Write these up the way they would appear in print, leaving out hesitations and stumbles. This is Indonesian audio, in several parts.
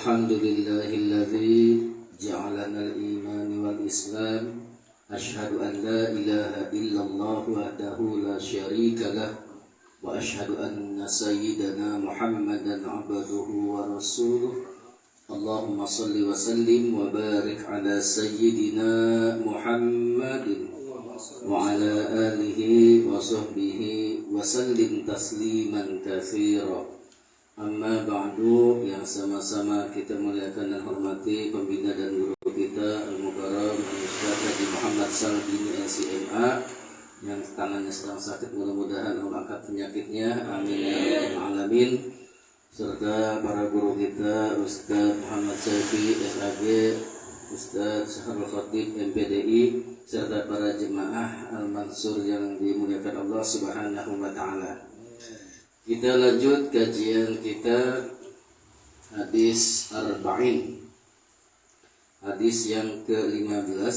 Alhamdulillahilladzi ja'alana al-iman wal islam. Asyhadu an la ilaha illallah wahdahu la syarika lah. Wa asyhadu anna sayyidana Muhammadan abduhu wa rasuluh. Allahumma salli wa sallim wa barik ala sayyidina Muhammadin wa ala alihi wa sahbihi wa sallim tasliman katsira. Amma ba'du, yang sama-sama kita muliakan dan hormati pembina dan guru kita Al-Mukarram Al-Ustaz Haji Muhammad Salbini LCMA yang tangannya sedang sakit, mudah-mudahan Allah angkat penyakitnya, amin ya rabbal alamin, serta para guru kita Ustaz Muhammad Saifi SAG, Ustaz Syahrul Khatib MPDI, serta para jemaah Al-Mansur yang dimuliakan Allah Subhanahu wa taala. Kita lanjut kajian kita hadis arba'in, hadis yang ke-15.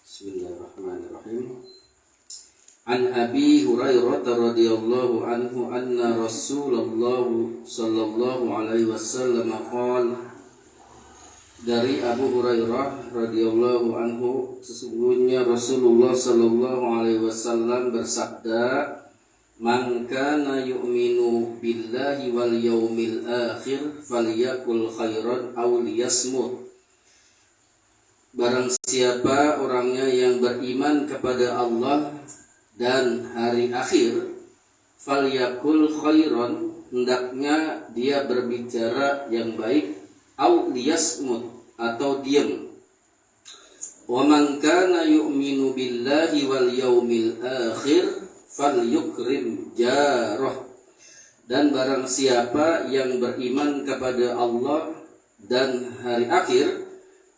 Bismillahirrahmanirrahim. An Abi Hurairah radhiyallahu anhu anna Rasulullah sallallahu alaihi wasallam qala, dari Abu Hurairah radhiyallahu anhu, sesungguhnya Rasulullah sallallahu alaihi wasallam bersabda, man kana yu'minu billahi wal yaumil akhir falyakul khairan aw liyasmut. Barang siapa orangnya yang beriman kepada Allah dan hari akhir, falyakul khairan, hendaknya dia berbicara yang baik, aw liyasmut, atau diam. Wa man kana yu'minu billahi wal yaumil akhir falyukrim jarah, dan barang siapa yang beriman kepada Allah dan hari akhir,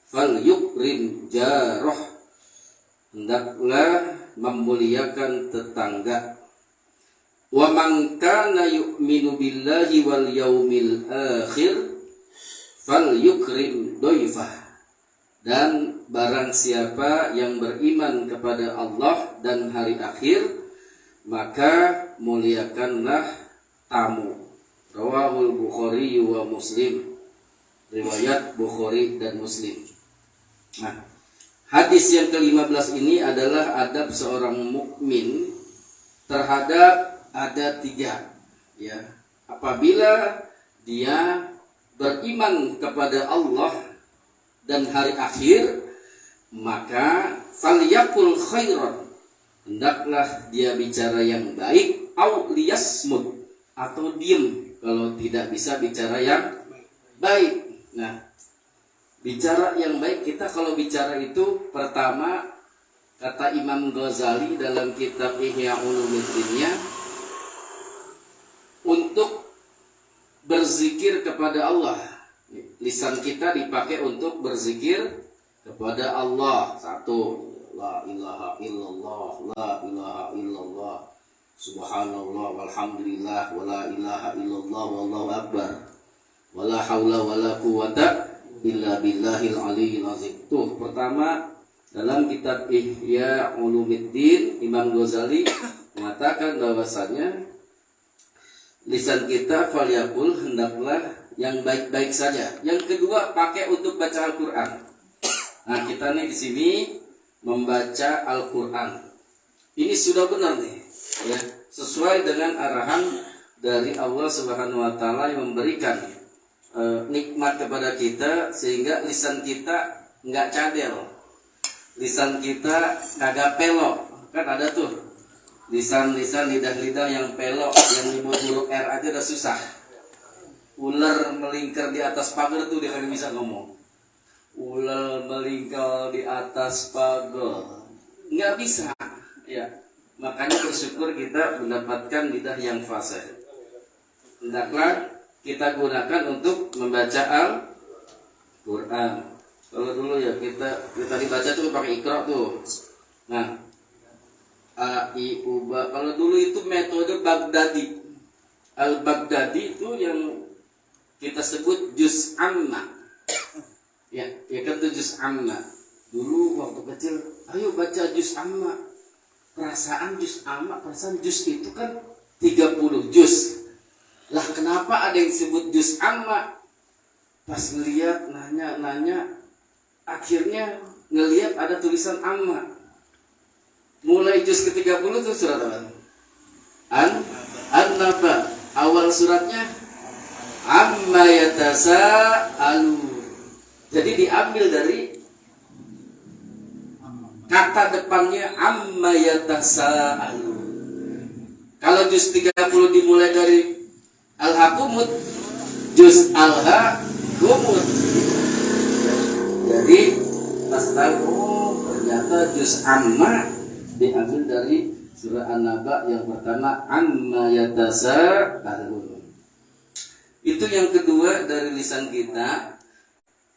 falyukrim jarah, hendaklah memuliakan tetangga. Wa man kana yu'minu billahi wal yaumil akhir falyukrim dhaifah, dan barang siapa yang beriman kepada Allah dan hari akhir, maka muliakanlah tamu. Rawahul Bukhari wa Muslim, riwayat Bukhari dan Muslim. Nah, hadis yang ke-15 ini adalah adab seorang mukmin terhadap ada 3, ya. Apabila dia beriman kepada Allah dan hari akhir, maka falyakul khairan, hendaklah dia bicara yang baik, au liyasmut, atau diam kalau tidak bisa bicara yang baik. Nah, bicara yang baik, kita kalau bicara itu pertama, kata Imam Ghazali dalam kitab Ihya Ulumuddinnya, untuk berzikir kepada Allah. Lisan kita dipakai untuk berzikir kepada Allah. Satu, la ilaha illallah, la ilaha illallah, subhanallah walhamdulillah, wa la ilaha illallah, wallahu akbar, wa la haula wa la quwata illa billahil aliyyil azim. Tuh, pertama, dalam kitab Ihya Ulumuddin, Imam Ghazali mengatakan bahwasanya lisan kita falyakul, hendaklah yang baik-baik saja. Yang kedua, pakai untuk baca Al-Qur'an. Nah, kita nih di sini membaca Al-Quran. Ini sudah benar nih, ya, sesuai dengan arahan dari Allah Subhanahu wa taala yang memberikan nikmat kepada kita, sehingga lisan kita enggak cadel. Lisan kita kagak pelok. Kan ada tuh lisan-lisan, lidah-lidah yang pelok, yang nyebut huruf R aja udah susah. Ular melingkar di atas pagar tuh dia kagak bisa ngomong. Ular melingkar di atas pagar, nggak bisa, ya. Makanya bersyukur kita mendapatkan lidah yang fasih. Hendaklah kita gunakan untuk membaca Al-Quran. Kalau dulu ya kita dibaca tuh pakai Iqra tuh. Nah, A, I, U, Ba. Kalau dulu itu metode Baghdadi. Al-Baghdadi itu yang kita sebut juz amma. Ya kan itu juz amma. Dulu waktu kecil, ayo baca juz amma. Perasaan juz itu kan 30 juz. Lah kenapa ada yang disebut juz amma? Pas ngeliat nanya akhirnya ngeliat ada tulisan amma. Mulai juz ke-30 tuh surat apa? An-Naba. Awal suratnya amma yatasaalu. Jadi diambil dari kata depannya amma yatasaalu. Kalau juz 30 dimulai dari al-hakumut, juz al-hakumut. Jadi pas tahu ternyata juz amma diambil dari surah An-Naba yang pertama amma yatasaalun. Itu yang kedua dari lisan kita.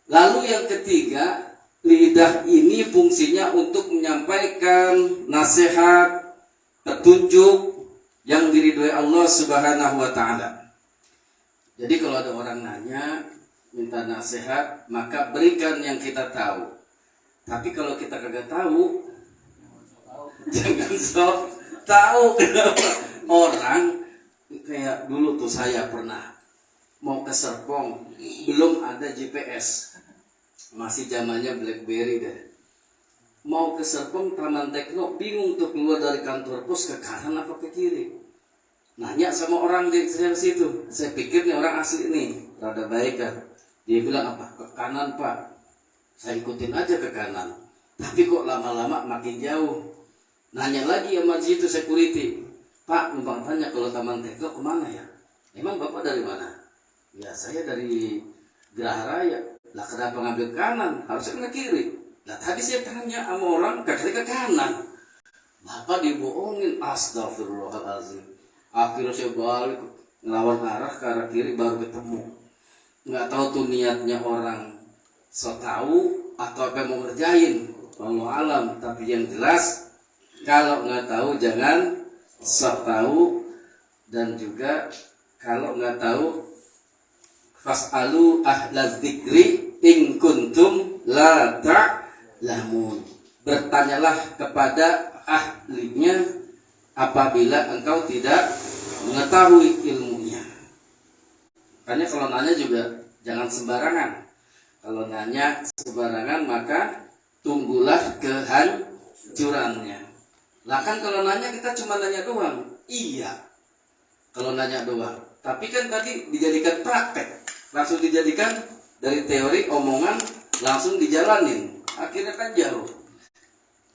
Lalu yang ketiga, lidah ini fungsinya untuk menyampaikan nasihat, petunjuk yang diridhoi Allah Subhanahu wa taala. Jadi kalau ada orang nanya, minta nasihat, maka berikan yang kita tahu. Tapi kalau kita kagak tahu, jangan sok tahu. Kenapa? Orang kayak dulu tuh saya pernah mau ke Serpong, belum ada GPS, masih zamannya BlackBerry deh. Mau ke Serpong Taman Tekno, bingung tuh keluar dari kantor pos ke kanan apa ke kiri. Nanya sama orang di situ, saya pikir nih orang asli nih, rada baik kan. Dia bilang apa? Ke kanan Pak. Saya ikutin aja ke kanan. Tapi kok lama-lama makin jauh. Nanya lagi sama situ security, Pak, numpang tanya kalau Taman Tekno kemana ya? Emang Bapak dari mana? Ya saya dari Geraha Raya. Lah kenapa ngambil kanan? Harusnya ke kiri. Nah tadi saya tanya sama orang, katanya ke kanan. Bapak dibohongin, astagfirullahaladzim. Akhirnya saya balik ngelawan arah ke arah kiri baru ketemu. Nggak tahu tuh niatnya orang so tahu atau apa yang mau ngerjain. Allah alam. Tapi yang jelas kalau nggak tahu jangan sok tahu, dan juga kalau nggak tahu fas'alu ahlaz dzikri in kuntum la ta'lamun. Bertanyalah kepada ahlinya apabila engkau tidak mengetahui ilmunya. Makanya kalau nanya juga jangan sembarangan. Kalau nanya sembarangan maka tunggulah kehancurannya. Lah kan kalau nanya kita cuma nanya doang. Iya. Kalau nanya doang. Tapi kan tadi dijadikan praktek. Langsung dijadikan dari teori omongan langsung dijalanin. Akhirnya kan jauh.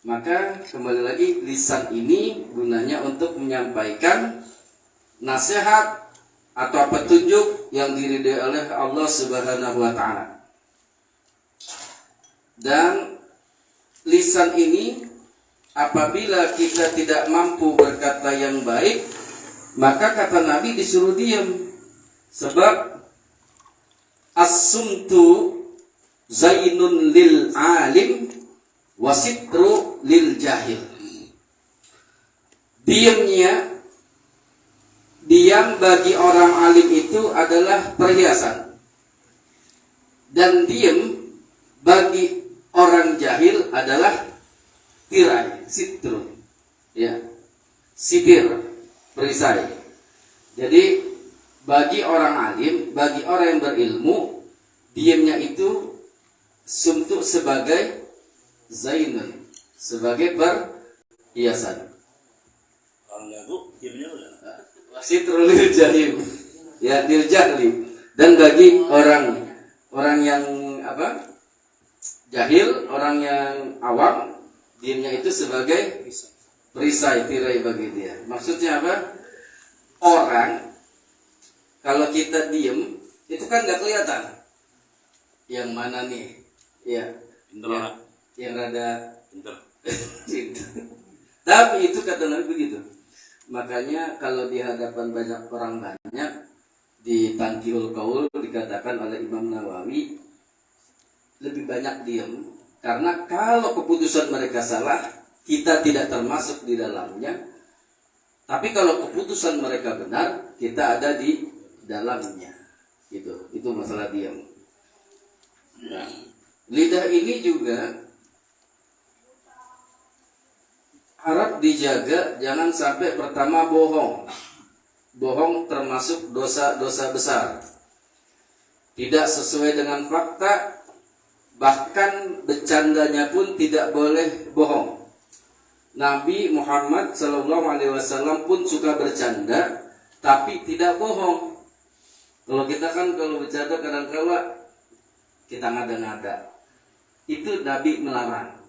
Maka kembali lagi lisan ini gunanya untuk menyampaikan nasihat atau petunjuk yang diridhoi oleh Allah Subhanahu wa taala. Dan lisan ini apabila kita tidak mampu berkata yang baik, maka kata Nabi disuruh diam. Sebab as-sumtu zainun lil alim wasitru lil jahil. Diam bagi orang alim itu adalah perhiasan, dan diam bagi orang jahil adalah tirai, sitru, ya, sipir, perisai. Jadi bagi orang alim, bagi orang yang berilmu, diamnya itu sumtu sebagai zainun, sebagai perhiasan. Kalau nggak bu, diamnya udah. Sitrul lil jahil, ya, lil jahli. Dan bagi orang yang apa? Jahil, orang yang awam, diamnya itu sebagai perisai, tirai bagi dia. Maksudnya apa? Orang kalau kita diem itu kan nggak kelihatan yang mana nih, ya, yang rada pinter. Tapi itu kata Nabi begitu. Makanya kalau di hadapan banyak orang banyak, di Tanqihul Qaul dikatakan oleh Imam Nawawi lebih banyak diam, karena kalau keputusan mereka salah kita tidak termasuk di dalamnya, tapi kalau keputusan mereka benar kita ada di dalamnya. Itu masalah diam. Nah, lidah ini juga harap dijaga, jangan sampai pertama bohong. Bohong termasuk dosa-dosa besar. tidak sesuai dengan fakta, bahkan bercandanya pun tidak boleh bohong. Nabi Muhammad SAW pun suka bercanda, tapi tidak bohong. Kalau kita kan kalau bercanda kadang-kala kita ngada-ngada. Itu Nabi melarang.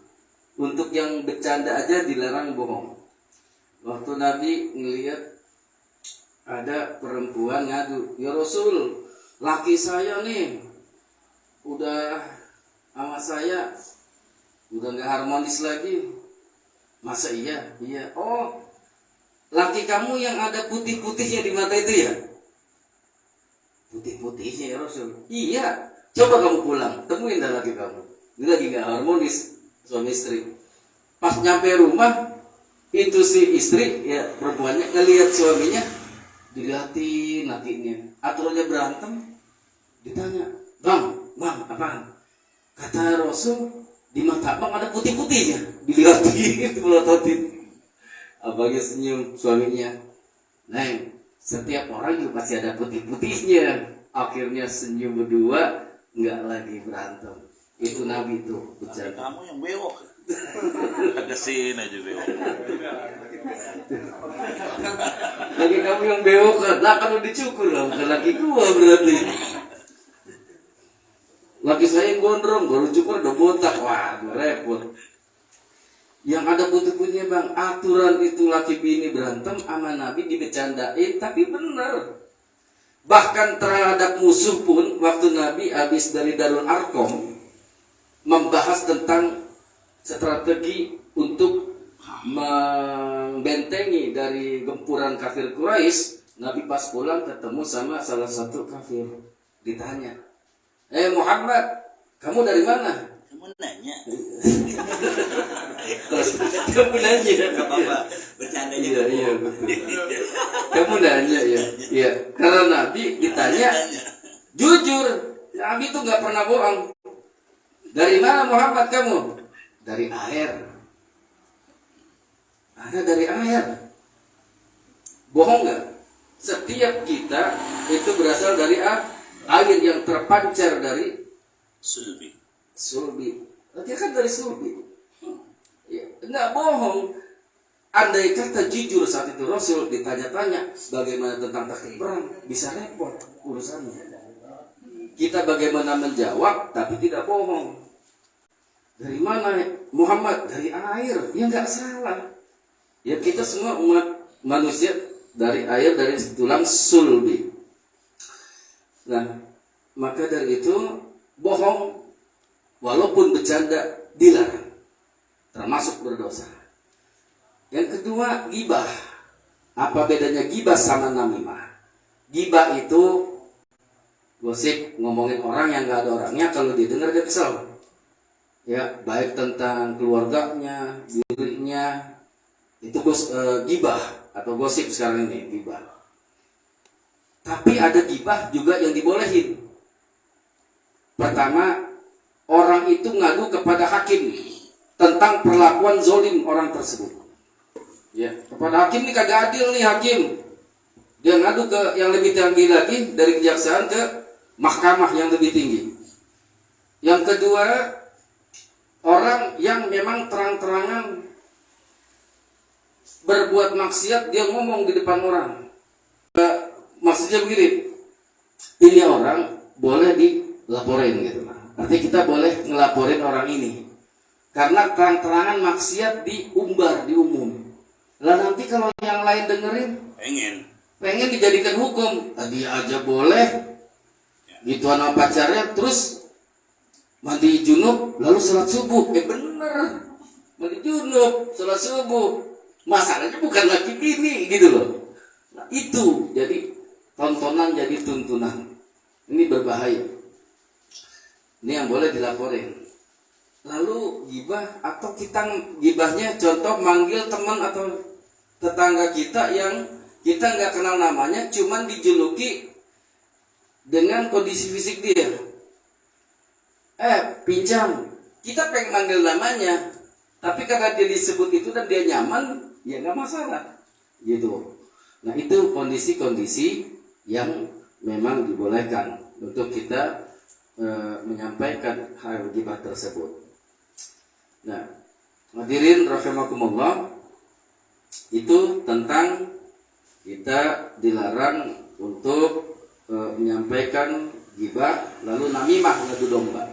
Untuk yang bercanda aja dilarang bohong. Waktu Nabi ngelihat ada perempuan ngadu, "Ya Rasul, laki saya nih udah sama saya udah nggak harmonis lagi." "Masa iya?" "Iya." "Oh, laki kamu yang ada putih-putihnya di mata itu ya?" "Putih-putihnya ya Rasul." "Iya, coba kamu pulang, temuin dah laki kamu. Ini lagi nggak harmonis suami istri." Pas nyampe rumah, itu si istri ya perempuannya ngelihat suaminya, dilihatin lakinya, aturannya berantem, ditanya, bang, apaan?" "Kata Rasul di mata bang ada putih-putihnya." Dilihatin, pelototin. Abangnya senyum, suaminya, "Neng, setiap orang juga pasti ada putih-putihnya." Akhirnya senyum berdua, nggak lagi berantem. Itu Nabi tuh bercanda. Kamu yang bewok. Ada sini aja bewok. Lagi kamu yang bewok kan? Lah kalau dicukur lah, bukan laki gua berarti. Laki saya yang gondrong, baru cukur udah botak. Wah, repot. Yang ada putih-putihnya bang, aturan itu laki bini berantem sama Nabi dibecandain, tapi benar. Bahkan terhadap musuh pun, waktu Nabi habis dari Darul Arqam membahas tentang strategi untuk membentengi dari gempuran kafir Quraisy, Nabi pas pulang ketemu sama salah satu kafir. Ditanya, Muhammad, kamu dari mana?" Kamu nanya. Kamu nanya. Gak apa-apa. Bercandanya. Iya betul. Kamu nanya ya. Iya. Karena Nabi ditanya jujur, Nabi itu nggak pernah bohong. "Dari mana Muhammad kamu?" "Dari air." "Ada dari air." Bohong nggak? Setiap kita itu berasal dari air yang terpancar dari Sulbi. Dia kan dari sulbi. Ya, nggak bohong. Andai kata jujur saat itu Rasul ditanya-tanya bagaimana tentang taktik perang, bisa repot urusannya. Kita bagaimana menjawab tapi tidak bohong. "Dari mana Muhammad?" "Dari air." Ya nggak salah. Ya kita semua umat manusia dari air, dari tulang sulbi. Nah, maka dari itu bohong walaupun bercanda dilarang, termasuk berdosa. Yang kedua, gibah. Apa bedanya gibah sama namimah? Gibah itu gosip, ngomongin orang yang gak ada orangnya, kalau didengar dia kesel. Ya, baik tentang keluarganya, dirinya, itu gibah atau gosip sekarang ini, gibah. Tapi ada gibah juga yang dibolehin. Pertama, orang itu ngadu kepada hakim tentang perlakuan zolim orang tersebut. Ya, kepada hakim ini kagak adil nih hakim. Dia ngadu ke yang lebih tinggi lagi, dari kejaksaan ke mahkamah yang lebih tinggi. Yang kedua, orang yang memang terang-terangan berbuat maksiat, dia ngomong di depan orang. Maksudnya begini, ini orang boleh dilaporin gitu. Artinya kita boleh ngelaporin orang ini karena terang-terangan maksiat diumbar, di umum. Lah nanti kalau yang lain dengerin pengen dijadikan hukum, tadi aja boleh gitu anak pacarnya, terus mandi junub lalu salat subuh. Bener, mandi junub salat subuh, masalahnya bukan laki bini gitu loh. Nah, itu jadi tontonan, jadi tuntunan. Ini berbahaya. Ini yang boleh dilaporin. Lalu gibah atau kita gibahnya, contoh manggil teman atau tetangga kita yang kita nggak kenal namanya, cuman dijuluki dengan kondisi fisik dia. Pinjam. Kita pengen manggil namanya, tapi karena dia disebut itu dan dia nyaman, ya nggak masalah. Gitu. Nah itu kondisi-kondisi yang memang dibolehkan untuk kita menyampaikan hal gibah tersebut. Nah, hadirin rahimakumullah, itu tentang kita dilarang untuk menyampaikan gibah, lalu namimah, ngadu domba.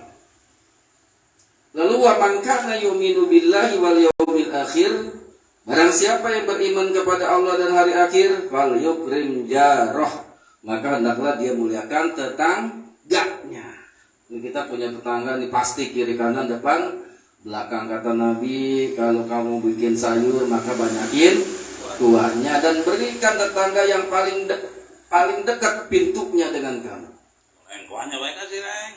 Lalu wa man kana yu'minu billahi wal yaumil akhir, barang siapa yang beriman kepada Allah dan hari akhir, fal yukrim jarah, maka hendaklah dia muliakan tetangganya. Ini kita punya tetangga nih, pasti kiri kanan depan belakang, kata Nabi, kalau kamu bikin sayur maka banyakin kuahnya dan berikan tetangga yang paling dekat pintunya dengan kamu. Kuahnya baik kasih, Reng.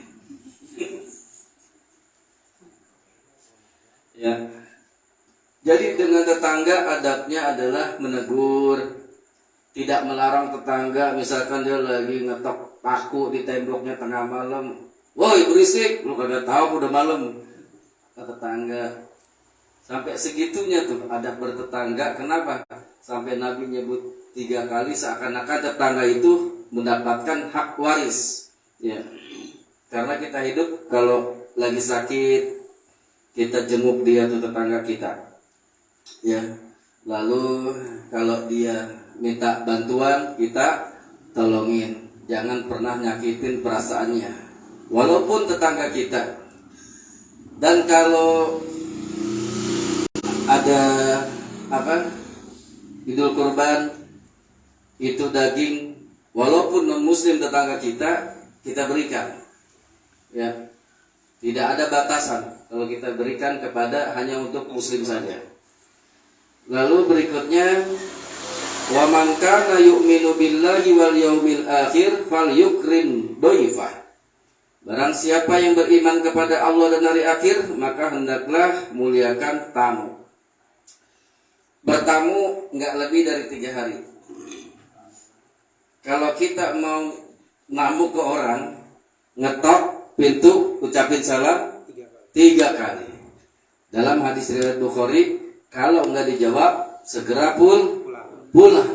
Ya. Jadi dengan tetangga adabnya adalah menegur, tidak melarang tetangga. Misalkan dia lagi ngetok paku di temboknya tengah malam, woi berisik, lu kagak tahu udah malam, ke tetangga. Sampai segitunya tuh adab bertetangga. Kenapa? Sampai Nabi nyebut 3 kali seakan-akan tetangga itu mendapatkan hak waris. Ya, karena kita hidup, kalau lagi sakit kita jenguk dia tuh tetangga kita. Ya, lalu kalau dia minta bantuan kita tolongin. Jangan pernah nyakitin perasaannya, walaupun tetangga kita. Dan kalau ada Idul Kurban, itu daging, walaupun non muslim tetangga kita berikan. Ya, tidak ada batasan kalau kita berikan kepada hanya untuk muslim saja. Lalu berikutnya, wa man kana yu'minu billahi wal yaumil akhir falyukrim dhaifah. Barang siapa yang beriman kepada Allah dan hari akhir, maka hendaklah muliakan tamu. Bertamu enggak lebih dari 3 hari. Kalau kita mau namu ke orang, ngetok pintu, ucapin salam 3 kali. Dalam hadis riwayat Bukhari, kalau enggak dijawab, segera pulang.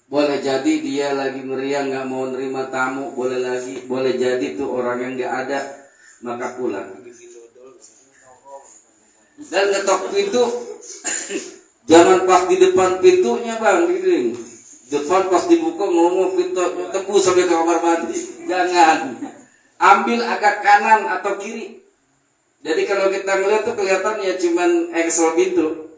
Boleh jadi dia lagi meriang, nggak mau nerima tamu, boleh jadi tuh orang yang nggak ada, maka pulang. Dan ngetok pintu, jangan pas di depan pintunya, bang, gini. Depan pas dibuka ngomong pintu tembus sampai ke kamar mandi. Jangan. Ambil agak kanan atau kiri. Jadi kalau kita ngeliat tuh kelihatan ya cuman engsel pintu.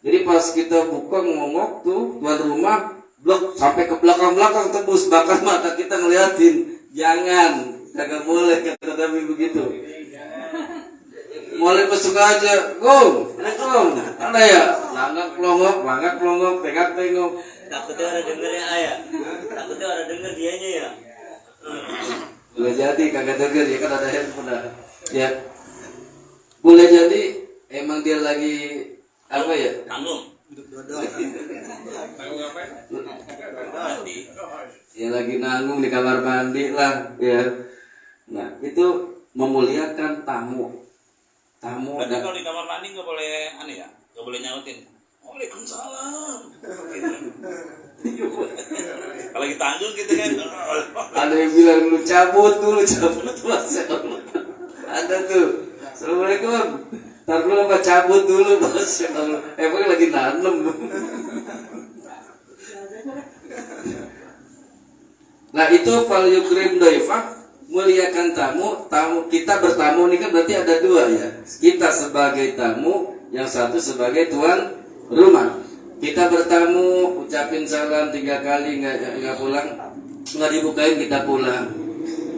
Jadi pas kita buka ngomong tuh tuan rumah, blok sampai ke belakang tembus, bahkan mata kita ngeliatin. Jangan, kagak boleh, kata Nabi begitu. Mulai masuk aja, go, ada ya, langak pelongok, tengok. Takutnya orang dengernya ayah, takutnya orang denger dianya ya. Boleh jadi kagak denger ya, kan ada handphone ya. Boleh jadi emang dia lagi apa ya? Tanggung. Tanggung apa? Mandi. Ya lagi nanggung di kamar mandi lah ya. Nah itu memuliakan tamu. Berarti kalau di kamar mandi nggak boleh aneh ya, nggak boleh nyautin. Waalaikumsalam. Kalau kita tanggung gitu kan. Ada yang bilang lu cabut Masya Allah. Ada tuh. Assalamualaikum. Ntar dulu apa cabut dulu, Masya Allah. Emang lagi nanem. Nah itu fal yukrim dhaifah, muliakan tamu. Kita bertamu ini kan berarti ada 2 ya. Kita sebagai tamu, yang satu sebagai tuan rumah. Kita bertamu, ucapin salam 3 kali, nggak pulang, nggak dibukain, kita pulang.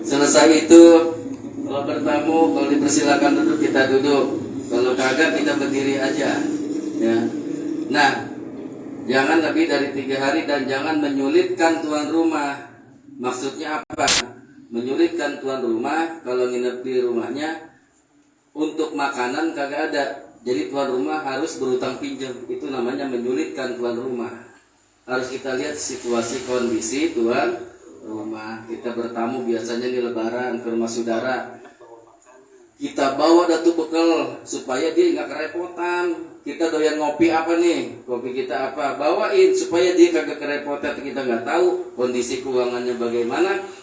Selesai itu, kalau bertamu, kalau dipersilakan duduk, kita duduk. Kalau kagak, kita berdiri aja. Ya. Nah, jangan lebih dari 3 hari dan jangan menyulitkan tuan rumah. Maksudnya apa? Menyulitkan tuan rumah kalau nginep di rumahnya, untuk makanan kagak ada. Jadi tuan rumah harus berutang pinjam. Itu namanya menyulitkan tuan rumah. Harus kita lihat situasi kondisi tuan rumah. Kita bertamu biasanya di lebaran ke rumah saudara. Kita bawa datu bekal supaya dia nggak kerepotan. Kita doyan ngopi apa nih? Kopi kita apa? Bawain supaya dia kagak kerepotan. Kita nggak tahu kondisi keuangannya bagaimana.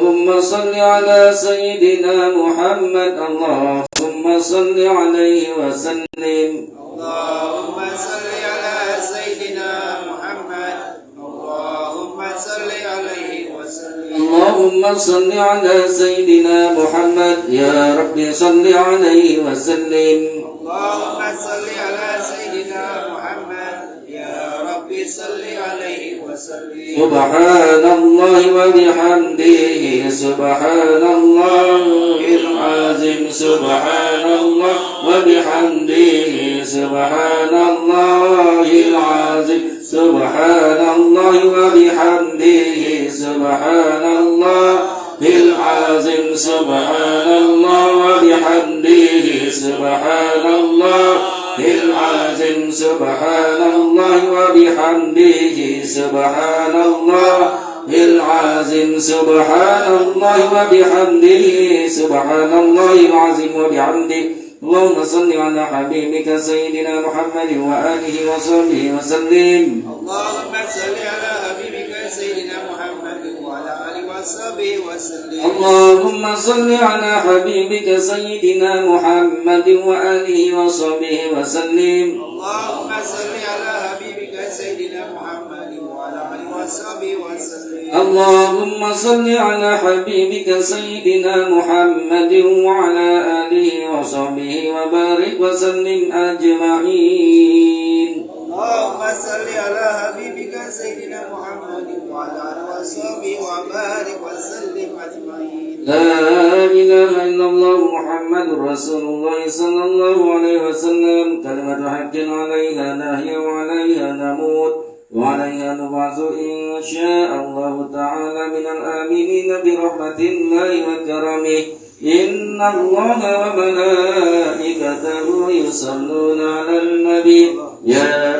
اللهم صل على سيدنا محمد اللهم صل عليه وسلم اللهم صل على سيدنا محمد اللهم صل عليه وسلم اللهم صل على سيدنا محمد يا رب صل عليه وسلم اللهم صل على سيدنا محمد يا رب صل عليه وسلم سبحان الله وبحمده سبحان الله العظيم سبحان الله وبحمده سبحان الله العظيم سبحان الله وبحمده سبحان الله العظيم سبحان الله وبحمده سبحان الله العظيم سبحان الله وبحمده سبحان الله العظيم سبحان الله وبحمده سبحان الله العظيم وبحمده اللهم صل على حبيبك سيدنا محمد وآله وصحبه وسلم اللهم صل على حبيبك سيدنا محمد وعلى آله وصحبه وسلم اللهم صل على حبيبك سيدنا محمد وآله وصحبه وسلم اللهم صل على حبيبك سيدنا محمد وعلى آله وصحبه وسلم اللهم صل على حبيبك سيدنا محمد وعلى آله وصحبه وبارك وسلم أجمعين اللهم صل على حبيبك سيدنا محمد وعلى آله وصحبه وبارك وسلم أجمعين لا إله إلا الله محمد رسول الله صلى الله عليه وسلم كلمة حق عليها نحيا وعليها نموت وعليها نبعث إن شاء الله تعالى من الآمنين برحمة الله وكرمه إن الله وملائكته يصلون على النبي يا